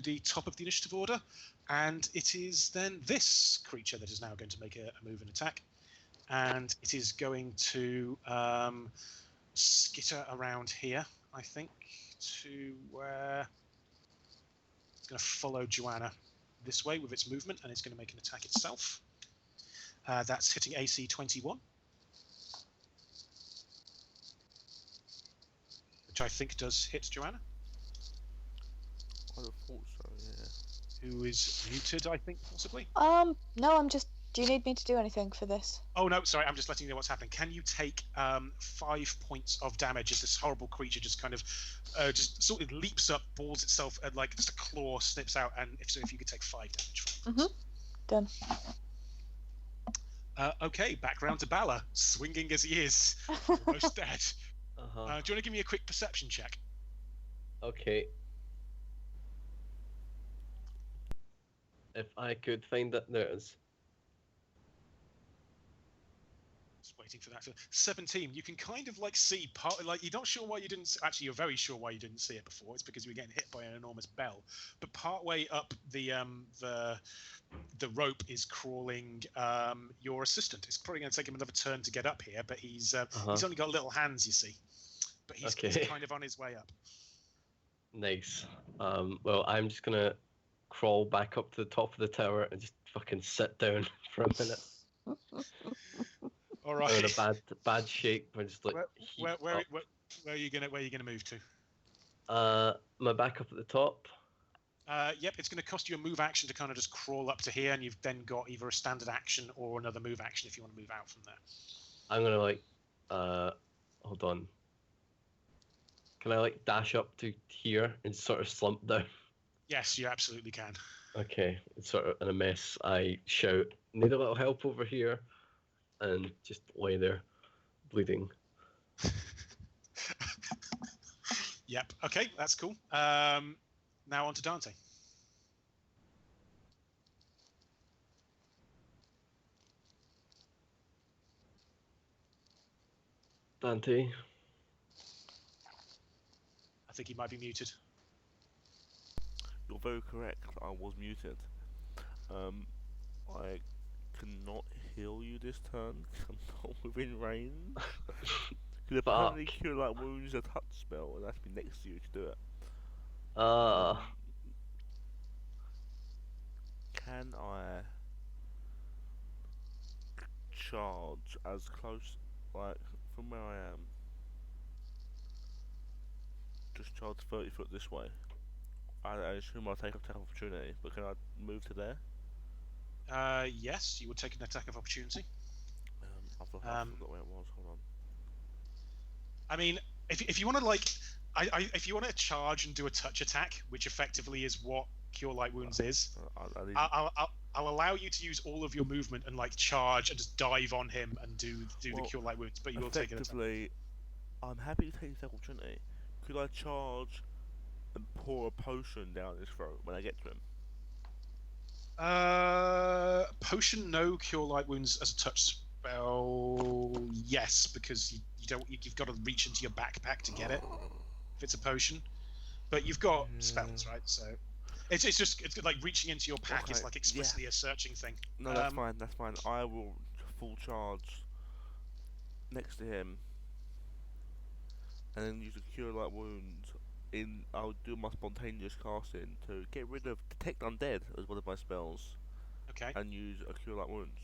the top of the initiative order, and it is then this creature that is now going to make a move and attack, and it is going to skitter around here, I think, to where it's going to follow Joanna this way with its movement, and it's going to make an attack itself. That's hitting AC 21. Which I think does hit Joanna. I would have thought so, yeah. Who is muted, I think, possibly? No, I'm just... Do you need me to do anything for this? Oh, no, sorry, I'm just letting you know what's happening. Can you take 5 points of damage as this horrible creature just kind of just sort of leaps up, balls itself, and like just a claw snips out, and if you could take 5 damage from it. Done. Okay, back round to Bala, swinging as he is, almost dead. Do you want to give me a quick perception check? Okay. If I could find that, there it is. Just waiting for that to 17. You can kind of like see part, like you're not sure why you didn't. Actually, you're very sure why you didn't see it before. It's because you were getting hit by an enormous bell. But partway up the rope is crawling your assistant. It's probably going to take him another turn to get up here, but he's only got little hands, you see. But he's kind of on his way up. Nice. Well, I'm just gonna crawl back up to the top of the tower and just fucking sit down for a minute. All right. I'm in a bad shape. I'm just like. Where are you gonna move to? My back up at the top. Yep, it's going to cost you a move action to kind of just crawl up to here, and you've then got either a standard action or another move action if you want to move out from there. I'm gonna hold on. Can I dash up to here and sort of slump down? Yes, you absolutely can. Okay, it's sort of in a mess. I shout, "Need a little help over here," and just lay there, bleeding. Yep. Okay, that's cool. Now on to Dante. Dante. I think he might be muted. You're very correct. I was muted. I cannot heal you this turn. I'm not within range. Because apparently Cure Light Wounds is a touch spell, and I have to be next to you to do it. Can I charge as close, from where I am? Just charge 30 foot this way. I assume I'll take attack of opportunity, but can I move to there? Yes, you would take an attack of opportunity. I forgot where it was. Hold on. I mean, if you want to if you want to charge and do a touch attack, which effectively is what Cure Light Wounds is, I'll allow you to use all of your movement and charge and just dive on him and do the Cure Light Wounds, but you will take an attack. I'm happy to take this opportunity. Could I charge and pour a potion down his throat when I get to him? Potion, no. Cure Light Wounds as a touch spell, yes, because you've got to reach into your backpack to get it if it's a potion. But you've got spells, right? So it's like reaching into your pack is explicitly a searching thing. No, that's fine. That's fine. I will full charge next to him, and then use a Cure Light Wounds. I'll do my spontaneous casting to get rid of Detect Undead as one of my spells. Okay. And use a Cure Light Wounds.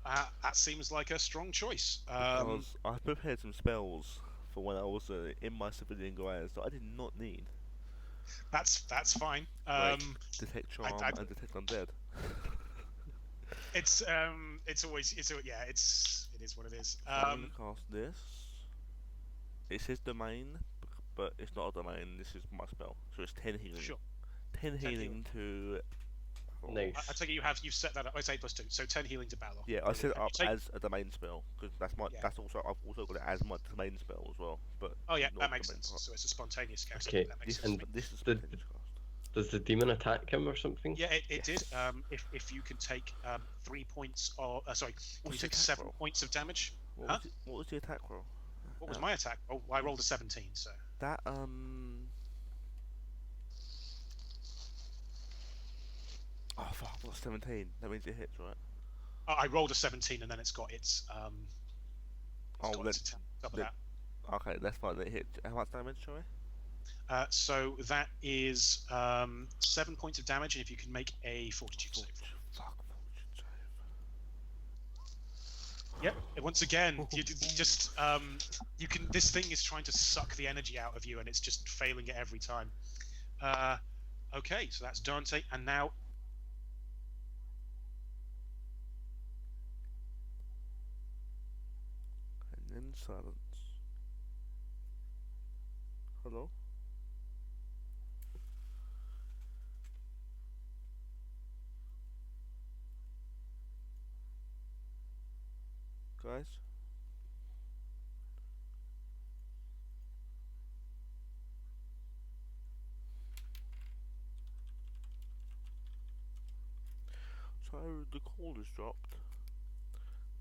That seems like a strong choice. Because I prepared some spells for when I was in my civilian guise that I did not need. That's fine. Detect Charm and Detect Undead. It is what it is. I'm gonna cast this. It says domain, but it's not a domain. This is my spell, so it's 10 healing. Sure. 10 healing to. Nice. I take it you've set that up. It's 8+2, so 10 healing to Balor. Yeah, I set it up as a domain spell because that's also I've also got it as my domain spell as well. But that makes sense. So it's a spontaneous cast. Okay. That makes sense. This is spontaneous cast. Does the demon attack him or something? Yeah, it did. If you can take 3 points, or you take 7 points of damage. What was the attack roll? What was my attack? Oh, I rolled a 17. So that Oh fuck! What's 17? That means it hits, right? I rolled a 17, and then it's got its Oh, its attack on top of let, that. okay, that's fine. It hit. How much damage, sorry? So that is 7 points of damage, and if you can make a fortitude save. Fuck, fortune save. Yep. Once again, you just you can. This thing is trying to suck the energy out of you, and it's just failing it every time. Okay, so that's Dante, and now. And then silence. Hello? Guys? So the call has dropped.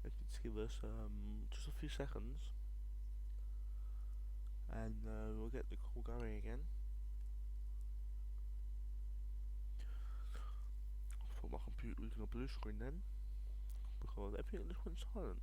I can see this just a few seconds. And we'll get the call going again. I thought my computer was going to blue screen then, because everything just went silent.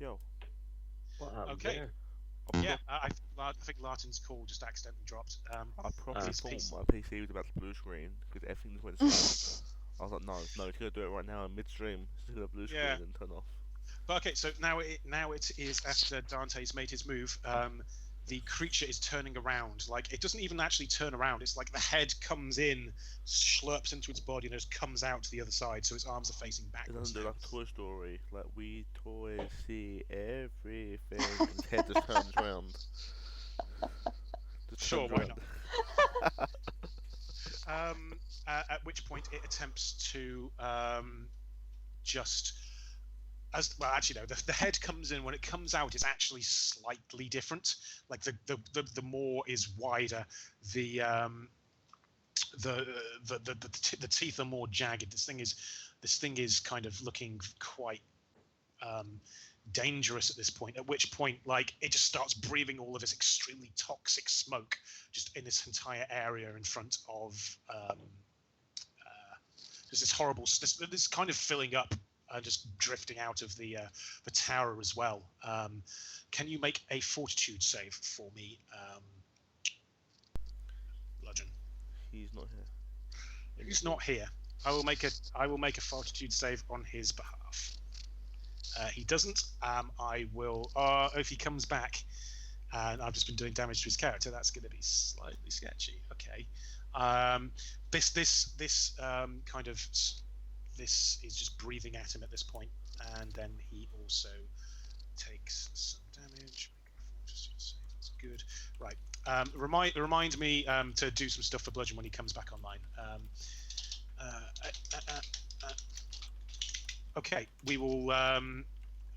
Yo. What happened Okay. there? Yeah, I think Larton's call just accidentally dropped. I probably his thought PC. my PC was about to blue screen because everything just went silent. I was like, no, it's gonna do it right now in midstream. It's gonna blue screen Yeah. and turn off. But okay, so now it is after Dante's made his move. The creature is turning around. Like, it doesn't even actually turn around. It's like the head comes in, slurps into its body, and just comes out to the other side. So its arms are facing It backwards. doesn't do like Toy Story. Like we toys see everything, and his head just turns around. Just Sure, turns why around. not? At which point it attempts to just. As well, actually, no. The head comes in. When it comes out, it's actually slightly different. Like the maw is wider. The teeth are more jagged. This thing is kind of looking quite dangerous at this point. At which point, like, it just starts breathing all of this extremely toxic smoke just in this entire area in front of just this horrible. This kind of filling up. Just drifting out of the tower as well. Can you make a fortitude save for me, Bludgeon? He's not here. He's not here. I will make a fortitude save on his behalf. He doesn't. I will. If he comes back, and I've just been doing damage to his character, that's going to be slightly sketchy. Okay. This kind of. This is just breathing at him at this point, and then he also takes some damage. That's good. Right. Remind me to do some stuff for Bludgeon when he comes back online. Okay, we will. I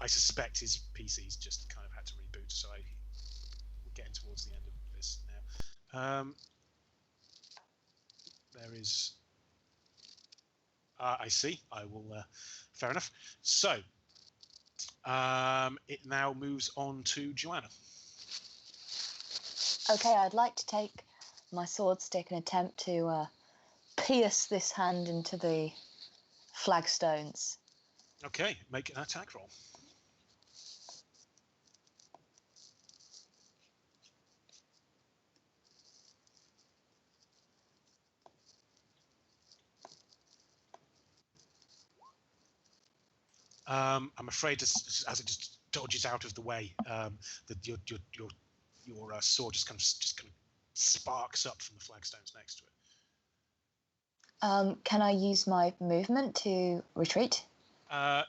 suspect his PC's just kind of had to reboot, so we're getting towards the end of this now. There is. I see. I will. Fair enough. So, it now moves on to Joanna. Okay, I'd like to take my sword stick and attempt to pierce this hand into the flagstones. Okay, make an attack roll. I'm afraid as it just dodges out of the way, your sword just kind of sparks up from the flagstones next to it. Can I use my movement to retreat?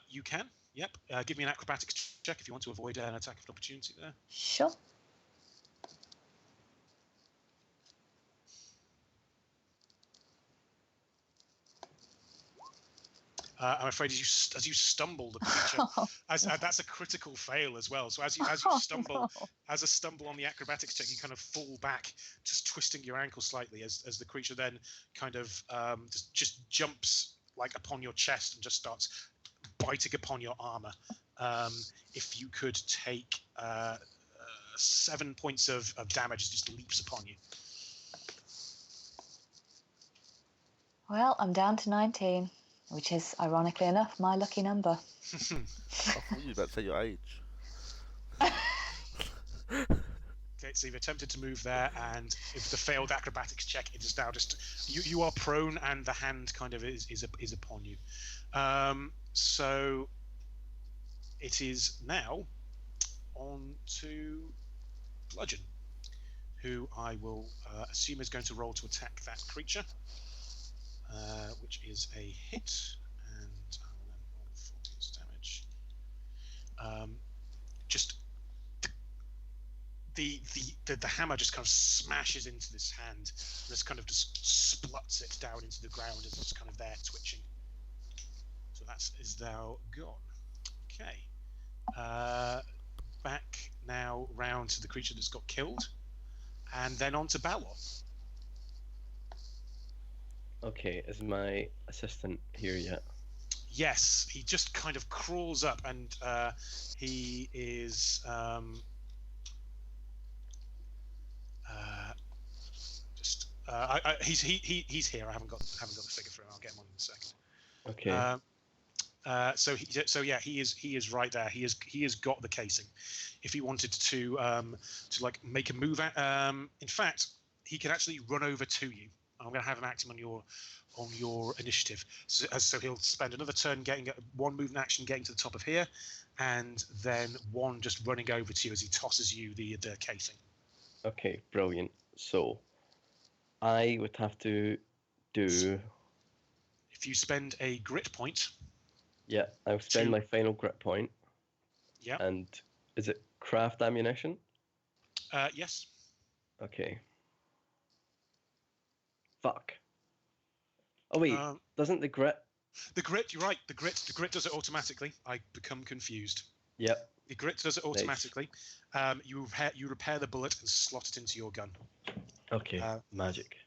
You can. Yep. Give me an acrobatics check if you want to avoid an attack of opportunity there. Sure. I'm afraid as you stumble, the creature that's a critical fail as well. So as you stumble, no. as a stumble on the acrobatics check, you kind of fall back, just twisting your ankle slightly as the creature then kind of just jumps like upon your chest and just starts biting upon your armor. If you could take 7 points of damage, it just leaps upon you. Well, I'm down to 19, which is, ironically enough, my lucky number. I thought you were about to say your age. Okay, so you've attempted to move there, and if the failed acrobatics check, it is now just you are prone, and the hand kind of is upon you. So it is now on to Bludgeon, who I will assume is going to roll to attack that creature, which is a hit, and I will then roll for his damage. Just the hammer just kind of smashes into this hand, and this kind of just spluts it down into the ground as it's kind of there twitching. So that is now gone. Okay. Back now round to the creature that's got killed, and then on to Balor. Okay, is my assistant here yet? Yes, he just kind of crawls up, and he is he's here. I haven't got the figure for him. I'll get him on in a second. Okay. He is right there. He has got the casing. If he wanted to like make a move in fact, he can actually run over to you. I'm going to have him acting on your initiative. So he'll spend another turn getting one movement action getting to the top of here, and then one just running over to you as he tosses you the casing. Okay, brilliant. So I would have to do. If you spend a grit point. Yeah, I'll spend my final grit point. Yeah. And is it craft ammunition? Yes. Okay. Fuck. Oh wait, doesn't the grit? The grit, you're right. The grit does it automatically. I become confused. Yep. The grit does it automatically. Nice. You repair the bullet and slot it into your gun. Okay. Magic.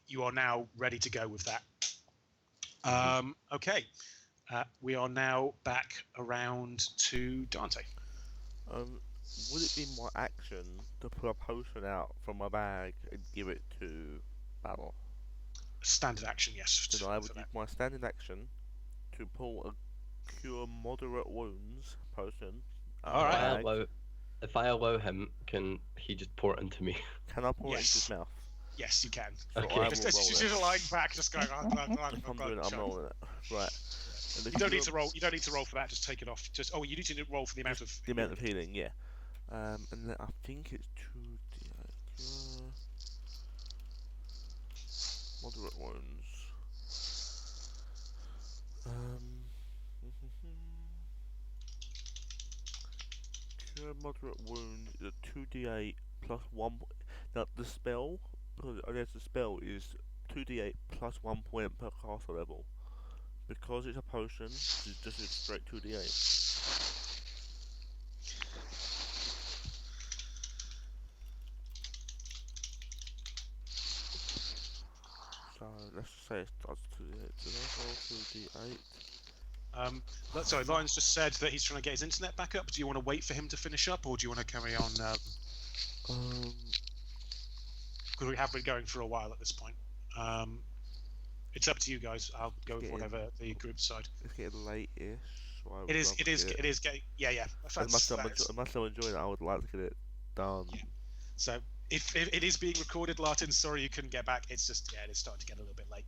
You are now ready to go with that. Okay. We are now back around to Dante. Would it be my action to pull a potion out from my bag and give it to Battle? Standard action, yes. Then I would use my standard action to pull a cure moderate wounds potion. Alright. If I allow him, can he just pour it into me? Can I pour it into his mouth? Yes, you can. So okay. Just lying back, just going. I'm rolling it. Right. You don't need to roll. You don't need to roll for that. Just take it off. You need to roll for the amount of healing. Yeah. And then I think it's 2d8. Moderate wounds. Cure moderate wound is a 2d8 plus 1. Now the spell, I guess the spell is 2d8 plus 1 point per caster level. Because it's a potion, it's just a straight 2d8. So let's just say it starts 2d8. So let's roll 2d8. Sorry, Lion's just said that he's trying to get his internet back up. Do you want to wait for him to finish up, or do you want to carry on? Because we have been going for a while at this point. It's up to you guys. I'll go with whatever the group decide. It's getting late-ish. So it is getting. Yeah. As much as I'm enjoying it, I would like to get it done. Yeah. So if it is being recorded, Lartin, sorry you couldn't get back. It's just it is starting to get a little bit late.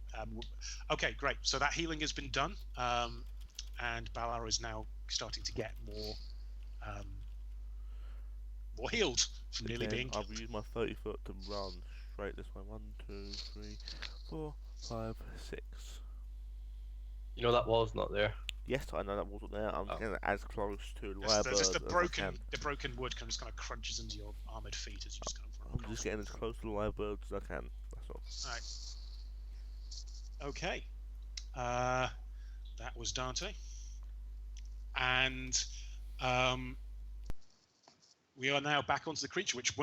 Okay, great. So that healing has been done, and Balar is now starting to get more healed from nearly being killed. I'll use my 30 foot to run straight this way. 1, 2, 3, 4, 5, 6. You know that wall's not there. Yes, I know that wasn't there. I'm getting as close to the just the broken wood kind of crunches into your armored feet as you just kind of run. I'm just getting as close to the live birds as I can. That's all. Alright. Okay. That was Dante. And we are now back onto the creature, which